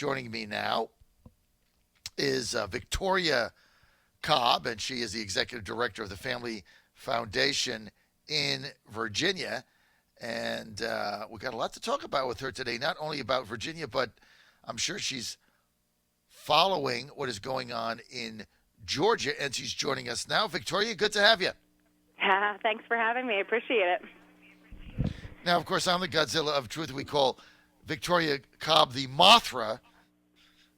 Joining me now is Victoria Cobb, and she is the executive director of the Family Foundation in Virginia. And we got a lot to talk about with her today, not only about Virginia, but I'm sure she's following what is going on in Georgia, and she's joining us now. Victoria, good to have you. Thanks for having me. I appreciate it. Now, of course, I'm the Godzilla of truth. We call Victoria Cobb the Mothra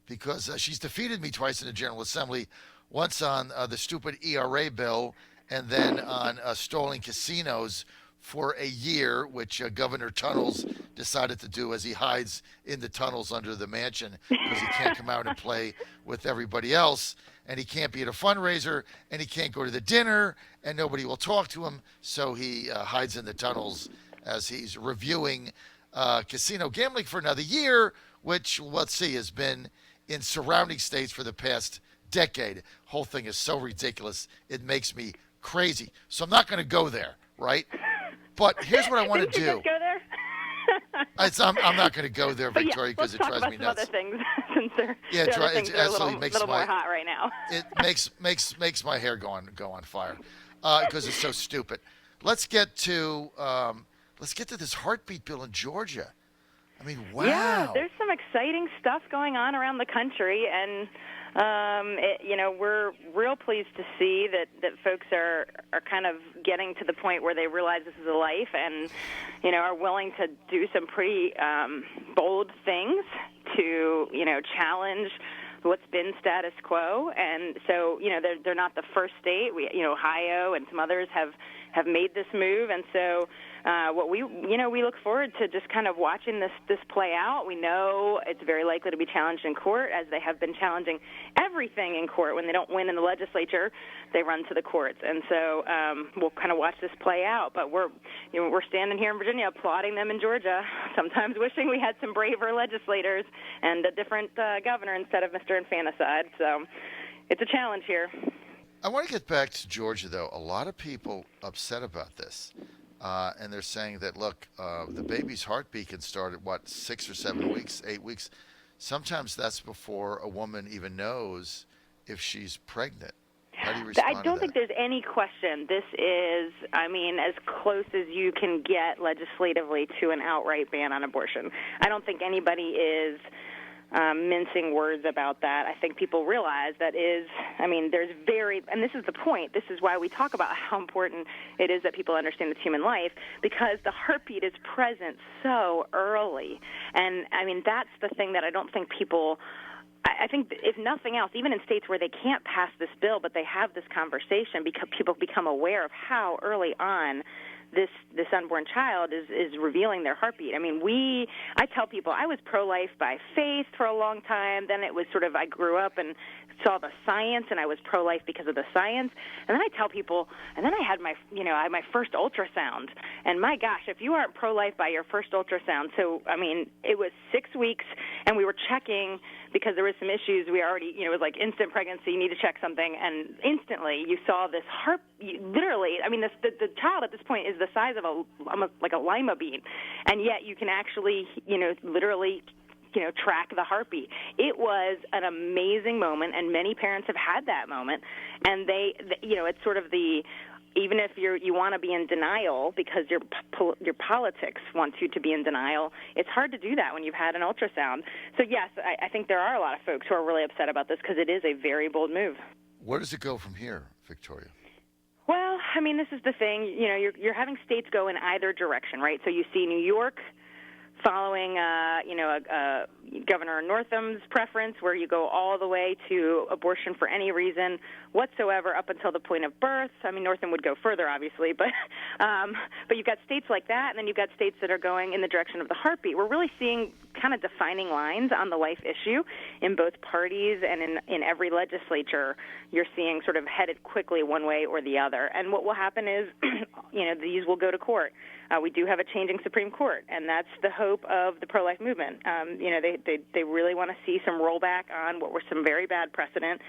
because she's defeated me twice in the General Assembly, once on the stupid ERA bill and then on stalling casinos for a year, which Governor Tunnels decided to do as he hides in the tunnels under the mansion because he can't come out and play with everybody else, and he can't be at a fundraiser, and he can't go to the dinner, and nobody will talk to him, so he hides in the tunnels as he's reviewing casino gambling for another year, which, let's see, has been in surrounding states for the past decade. Whole thing is so ridiculous, it makes me crazy. So I'm not going to go there, right? But here's what I want to do. Just go there? I'm not going to go there, Victoria, because it drives me nuts. Let's talk about some other things, since it absolutely makes little more hot right now. It makes my hair go on fire because it's so stupid. Let's get to this heartbeat bill in Georgia. I mean, wow. Yeah, there's some exciting stuff going on around the country, and we're real pleased to see that folks are kind of getting to the point where they realize this is a life and, are willing to do some pretty bold things to, challenge what's been status quo. And so, they're not the first state. Ohio and some others have made this move, and so what we look forward to just kind of watching this play out. We know it's very likely to be challenged in court, as they have been challenging everything in court. When they don't win in the legislature, they run to the courts, and so we'll kind of watch this play out. But we're standing here in Virginia, applauding them in Georgia. Sometimes wishing we had some braver legislators and a different governor instead of Mr. Infanticide. So it's a challenge here. I want to get back to Georgia, though. A lot of people upset about this. And they're saying that, look, the baby's heartbeat can start at, 6 or 7 weeks, 8 weeks. Sometimes that's before a woman even knows if she's pregnant. How do you respond to that? I don't think there's any question. This is, as close as you can get legislatively to an outright ban on abortion. I don't think anybody is mincing words about that. I think people realize and this is the point. This is why we talk about how important it is that people understand it's human life, because the heartbeat is present so early. And, that's the thing that I don't think people... I think if nothing else, even in states where they can't pass this bill, but they have this conversation, because people become aware of how early on this unborn child is revealing their heartbeat. I tell people I was pro-life by faith for a long time. Then it was sort of, I grew up and saw the science, and I was pro-life because of the science. And then I tell people, and then I had my first ultrasound. And my gosh, if you aren't pro-life by your first ultrasound, so, it was 6 weeks, and we were checking because there was some issues. We already, it was like instant pregnancy, you need to check something, and instantly you saw this literally, the child at this point is the size of like a lima bean, and yet you can actually, literally, track the heartbeat. It was an amazing moment, and many parents have had that moment, and it's sort of even if you want to be in denial because your politics wants you to be in denial, it's hard to do that when you've had an ultrasound. So, yes, I think there are a lot of folks who are really upset about this because it is a very bold move. Where does it go from here, Victoria? Well, this is the thing. You're having states go in either direction, right? So you see New York following, Governor Northam's preference, where you go all the way to abortion for any reason whatsoever up until the point of birth. Northam would go further, obviously, but you've got states like that, and then you've got states that are going in the direction of the heartbeat. We're really seeing kind of defining lines on the life issue in both parties, and in every legislature you're seeing sort of headed quickly one way or the other. And what will happen is, these will go to court. We do have a changing Supreme Court, and that's the hope of the pro-life movement. They really want to see some rollback on what were some very bad precedent,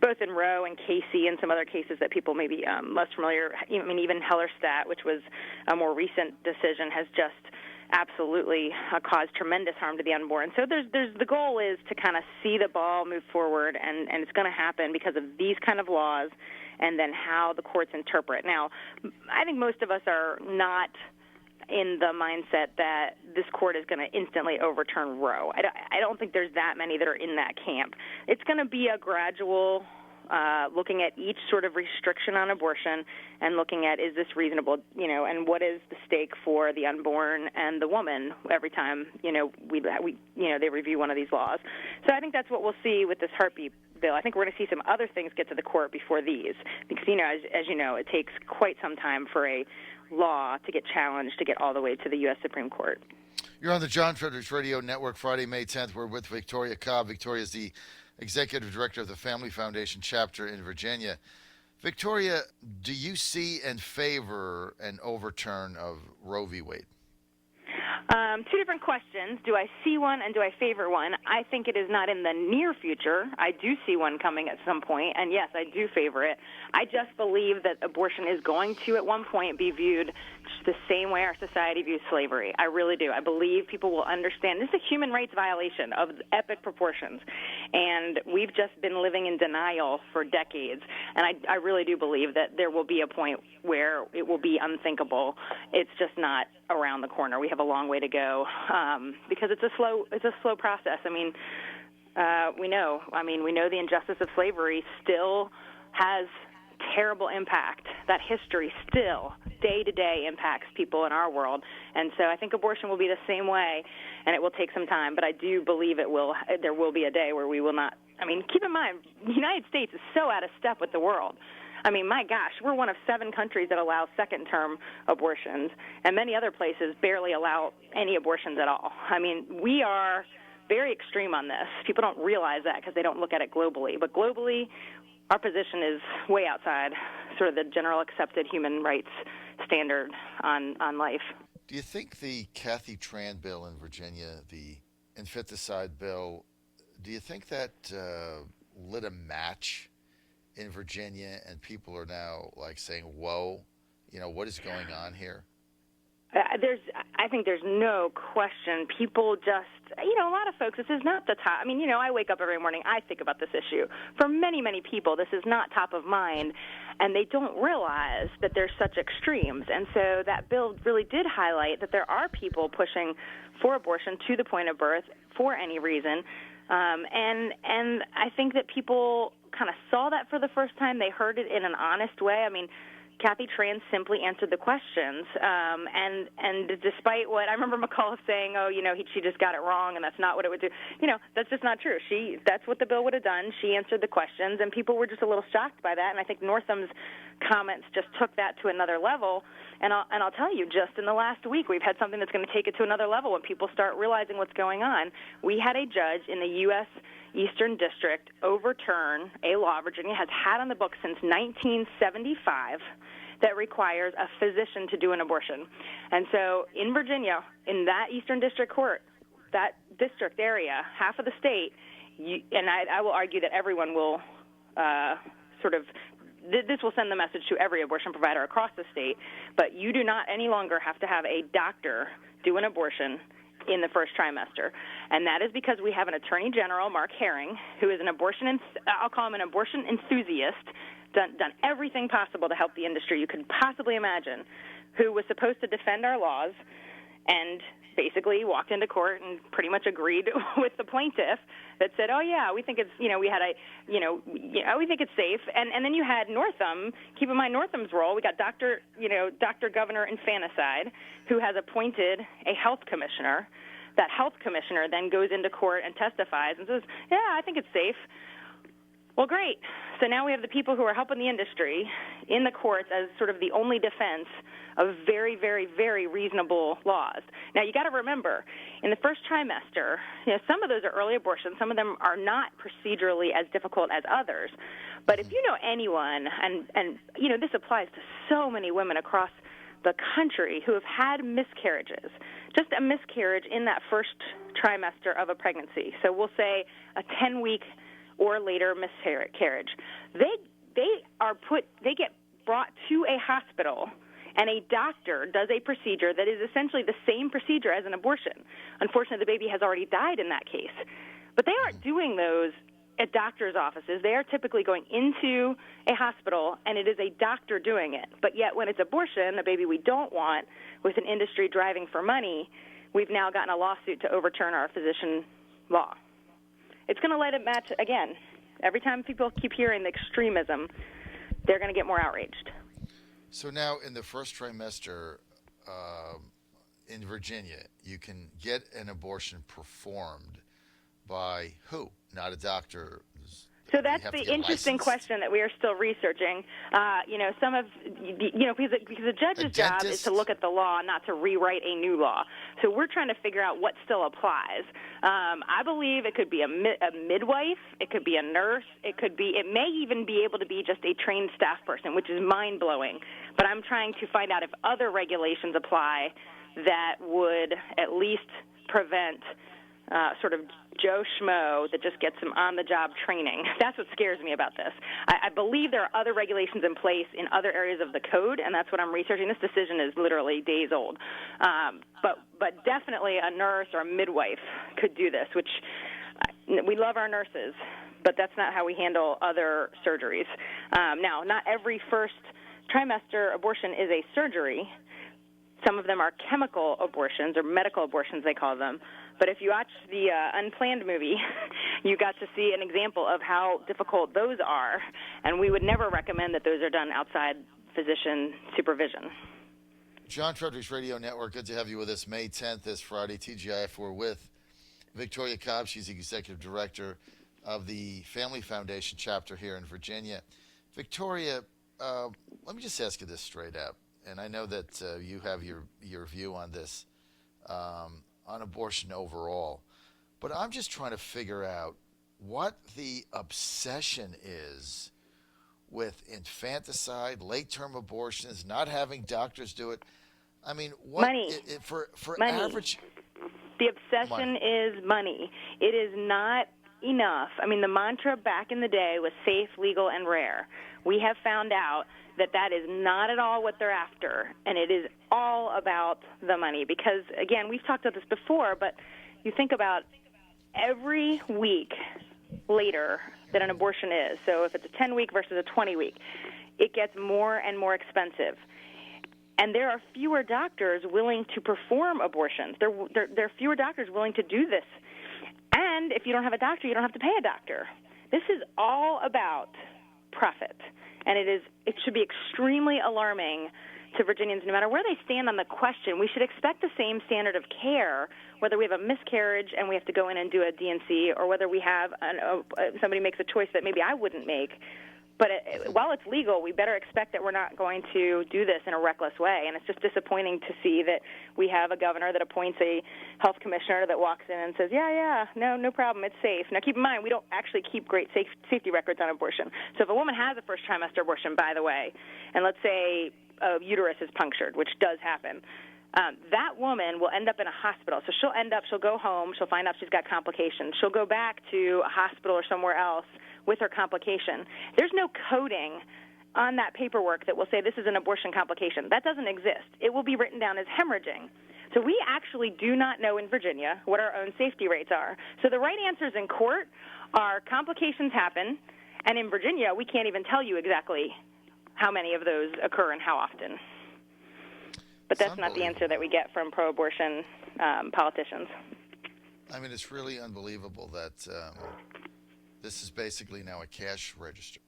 both in Roe and Casey and some other cases that people may be less familiar. Even Hellerstedt, which was a more recent decision, has just absolutely cause tremendous harm to the unborn. So the goal is to kind of see the ball move forward, and it's going to happen because of these kind of laws and then how the courts interpret. Now, I think most of us are not in the mindset that this court is going to instantly overturn Roe. I don't think there's that many that are in that camp. It's going to be a gradual looking at each sort of restriction on abortion and looking at, is this reasonable, and what is the stake for the unborn and the woman every time, they review one of these laws. So I think that's what we'll see with this heartbeat bill. I think we're going to see some other things get to the court before these because, as you know, it takes quite some time for a law to get challenged to get all the way to the U.S. Supreme Court. You're on the John Fredericks Radio Network, Friday, May 10th. We're with Victoria Cobb. Victoria is the Executive Director of the Family Foundation chapter in Virginia. Victoria, do you see and favor an overturn of Roe v. Wade? Two different questions. Do I see one and do I favor one? I think it is not in the near future. I do see one coming at some point, and yes, I do favor it. I just believe that abortion is going to, at one point, be viewed the same way our society views slavery. I really do. I believe people will understand this is a human rights violation of epic proportions, and we've just been living in denial for decades, and I really do believe that there will be a point where it will be unthinkable. It's just not around the corner. We have a long way to go because it's a slow process. We know the injustice of slavery still has terrible impact. That history still day-to-day impacts people in our world. And so I think abortion will be the same way, and it will take some time. But I do believe there will be a day where we will not. Keep in mind, the United States is so out of step with the world. My gosh, we're one of 7 countries that allow second-term abortions, and many other places barely allow any abortions at all. We are very extreme on this. People don't realize that because they don't look at it globally. But globally, our position is way outside sort of the general accepted human rights standard on life. Do you think the Kathy Tran bill in Virginia, the infanticide bill, do you think that lit a match in Virginia and people are now saying, whoa, what is going on here? I think there's no question. People just, a lot of folks, this is not the top. I wake up every morning, I think about this issue. For many, many people, this is not top of mind, and they don't realize that there's such extremes. And so that bill really did highlight that there are people pushing for abortion to the point of birth for any reason. And I think that people kind of saw that for the first time. They heard it in an honest way. Kathy Tran simply answered the questions, and despite what I remember McAuliffe saying, she just got it wrong, and that's not what it would do. That's just not true. That's what the bill would have done. She answered the questions, and people were just a little shocked by that. And I think Northam's comments just took that to another level. And I'll tell you, just in the last week, we've had something that's going to take it to another level when people start realizing what's going on. We had a judge in the U.S. Eastern District overturn a law Virginia has had on the books since 1975 that requires a physician to do an abortion. And so in Virginia, in that Eastern District Court, that district area, half of the state, and I will argue that everyone will this will send the message to every abortion provider across the state, but you do not any longer have to have a doctor do an abortion in the first trimester. And that is because we have an Attorney General, Mark Herring, who is I'll call him an abortion enthusiast, done everything possible to help the industry you could possibly imagine, who was supposed to defend our laws and basically walked into court and pretty much agreed with the plaintiff that said, oh, yeah, we think it's, we think it's safe. And then you had Northam. Keep in mind Northam's role. We got Dr. Governor Infanticide, who has appointed a health commissioner. That health commissioner then goes into court and testifies and says, yeah, I think it's safe. Well, great. So now we have the people who are helping the industry in the courts as sort of the only defense of very, very, very reasonable laws. Now, you got to remember, in the first trimester, some of those are early abortions. Some of them are not procedurally as difficult as others. But if you know anyone, and this applies to so many women across the country who have had miscarriages, just a miscarriage in that first trimester of a pregnancy. So we'll say a 10-week or later miscarriage. They get brought to a hospital and a doctor does a procedure that is essentially the same procedure as an abortion. Unfortunately, the baby has already died in that case. But they aren't doing those at doctors' offices. They are typically going into a hospital, and it is a doctor doing it. But yet when it's abortion, a baby we don't want, with an industry driving for money, we've now gotten a lawsuit to overturn our physician law. It's going to let it match again. Every time people keep hearing the extremism, they're going to get more outraged. So now in the first trimester in Virginia, you can get an abortion performed by who? Not a doctor. So that's the interesting question that we are still researching. Because the judge's job is to look at the law, not to rewrite a new law. So we're trying to figure out what still applies. I believe it could be a midwife, it could be a nurse, it may even be able to be just a trained staff person, which is mind-blowing. But I'm trying to find out if other regulations apply that would at least prevent sort of Joe Schmo that just gets some on-the-job training. That's what scares me about this. I believe there are other regulations in place in other areas of the code, and that's what I'm researching. This decision is literally days old. But definitely a nurse or a midwife could do this, which we love our nurses, but that's not how we handle other surgeries. Now, not every first trimester abortion is a surgery. Some of them are chemical abortions or medical abortions, they call them. But if you watch the Unplanned movie, you got to see an example of how difficult those are, and we would never recommend that those are done outside physician supervision. John Fredericks Radio Network, good to have you with us. May 10th, this Friday, TGIF, we're with Victoria Cobb. She's the executive director of the Family Foundation chapter here in Virginia. Victoria, let me just ask you this straight up, and I know that you have your view on this. On abortion overall. But I'm just trying to figure out what the obsession is with infanticide, late-term abortions, not having doctors do it. I mean, what money. For money. Average... The obsession is money. It is not enough. I mean, the mantra back in the day was safe, legal, and rare. We have found out that is not at all what they're after, and it is all about the money. Because, again, we've talked about this before, but you think about every week later that an abortion is, so if it's a 10-week versus a 20-week, it gets more and more expensive. And there are fewer doctors willing to perform abortions. There are fewer doctors willing to do this. And if you don't have a doctor, you don't have to pay a doctor. This is all about profit. And it should be extremely alarming to Virginians, no matter where they stand on the question. We should expect the same standard of care, whether we have a miscarriage and we have to go in and do a D&C, or whether we have somebody makes a choice that maybe I wouldn't make. But while it's legal, we better expect that we're not going to do this in a reckless way. And it's just disappointing to see that we have a governor that appoints a health commissioner that walks in and says, no problem, it's safe. Now, keep in mind, we don't actually keep great safety records on abortion. So if a woman has a first trimester abortion, by the way, and let's say a uterus is punctured, which does happen, that woman will end up in a hospital. So she'll go home, she'll find out she's got complications. She'll go back to a hospital or somewhere else with her complication. There's no coding on that paperwork that will say this is an abortion complication. That doesn't exist. It will be written down as hemorrhaging. So we actually do not know in Virginia what our own safety rates are. So the right answers in court are complications happen, and in Virginia we can't even tell you exactly how many of those occur and how often. But that's not the answer that we get from pro-abortion politicians. I mean, it's really unbelievable that this is basically now a cash register.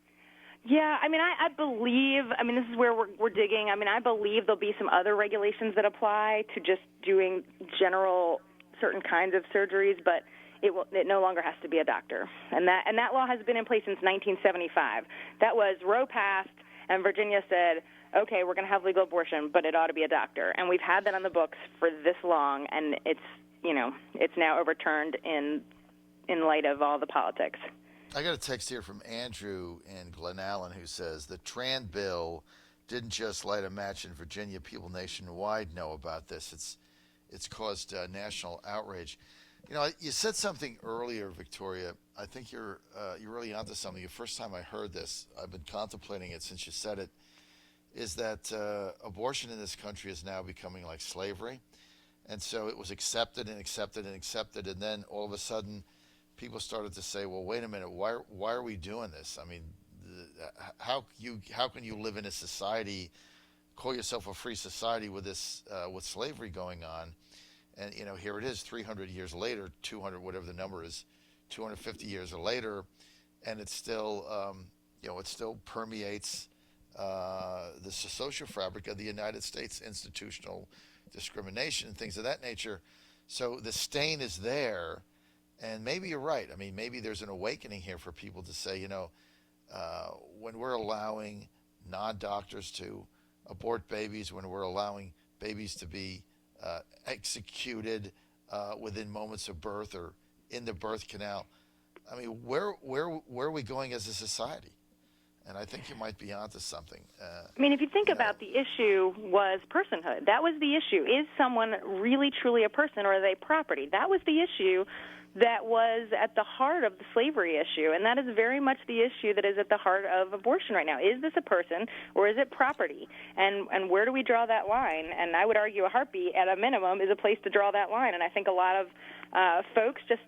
Yeah, I mean, I believe, this is where we're digging. I mean, I believe there'll be some other regulations that apply to just doing general certain kinds of surgeries, but it no longer has to be a doctor. And that law has been in place since 1975. That was Roe passed, and Virginia said, okay, we're going to have legal abortion, but it ought to be a doctor. And we've had that on the books for this long, and it's now overturned in light of all the politics. I got a text here from Andrew in Glen Allen who says the Tran bill didn't just light a match in Virginia. People nationwide know about this. It's caused national outrage. You said something earlier, Victoria. I think you're really onto something. The first time I heard this, I've been contemplating it since you said it, is that abortion in this country is now becoming like slavery. And so it was accepted and accepted and accepted. And then all of a sudden, people started to say, well, wait a minute, why are we doing this? I mean, how can you live in a society, call yourself a free society with this with slavery going on? And here it is, 300 years later, 200, whatever the number is, 250 years later, and it still it still permeates the social fabric of the United States, institutional discrimination, things of that nature. So the stain is there, and maybe you're right. I mean, maybe there's an awakening here for people to say, when we're allowing non-doctors to abort babies, when we're allowing babies to be executed within moments of birth or in the birth canal, I mean, where are we going as a society? And I think you might be onto something. I mean, if you think about the issue was personhood. That was the issue. Is someone really, truly a person, or are they property? That was the issue that was at the heart of the slavery issue, and that is very much the issue that is at the heart of abortion right now. Is this a person, or is it property? And where do we draw that line? And I would argue a heartbeat, at a minimum, is a place to draw that line. And I think a lot of folks just...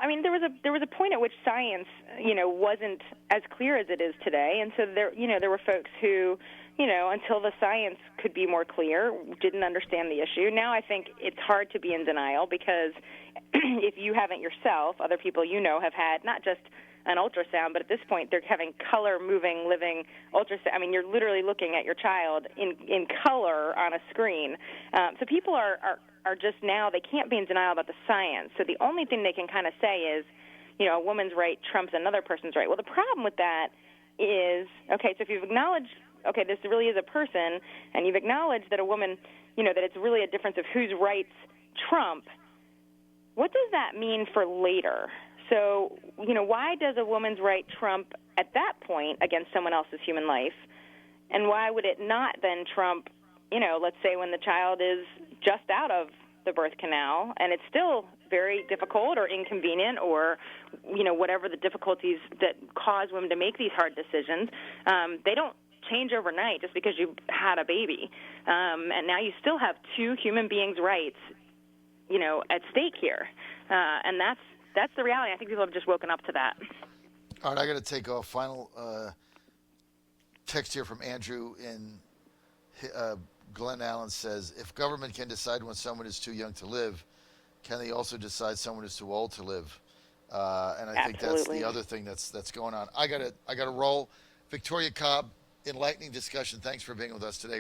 I mean, there was a point at which science, wasn't as clear as it is today, and so there were folks who, until the science could be more clear, didn't understand the issue. Now I think it's hard to be in denial because if you haven't yourself, other people have had not just an ultrasound, but at this point they're having color, moving, living ultrasound. I mean, you're literally looking at your child in color on a screen. So people are just now, they can't be in denial about the science. So the only thing they can kind of say is, a woman's right trumps another person's right. Well, the problem with that is, okay, so if you've acknowledged, okay, this really is a person, and you've acknowledged that a woman, that it's really a difference of whose rights trump, what does that mean for later? So, why does a woman's right trump at that point against someone else's human life? And why would it not then trump, let's say when the child is just out of the birth canal and it's still very difficult or inconvenient or, whatever the difficulties that cause women to make these hard decisions, they don't change overnight just because you had a baby. And now you still have two human beings' rights, at stake here. And that's the reality. I think people have just woken up to that. All right, I got to take off. Final text here from Andrew in Glen Allen says, if government can decide when someone is too young to live, can they also decide someone is too old to live? And I think that's the other thing that's going on. I gotta roll. Victoria Cobb, enlightening discussion. Thanks for being with us today.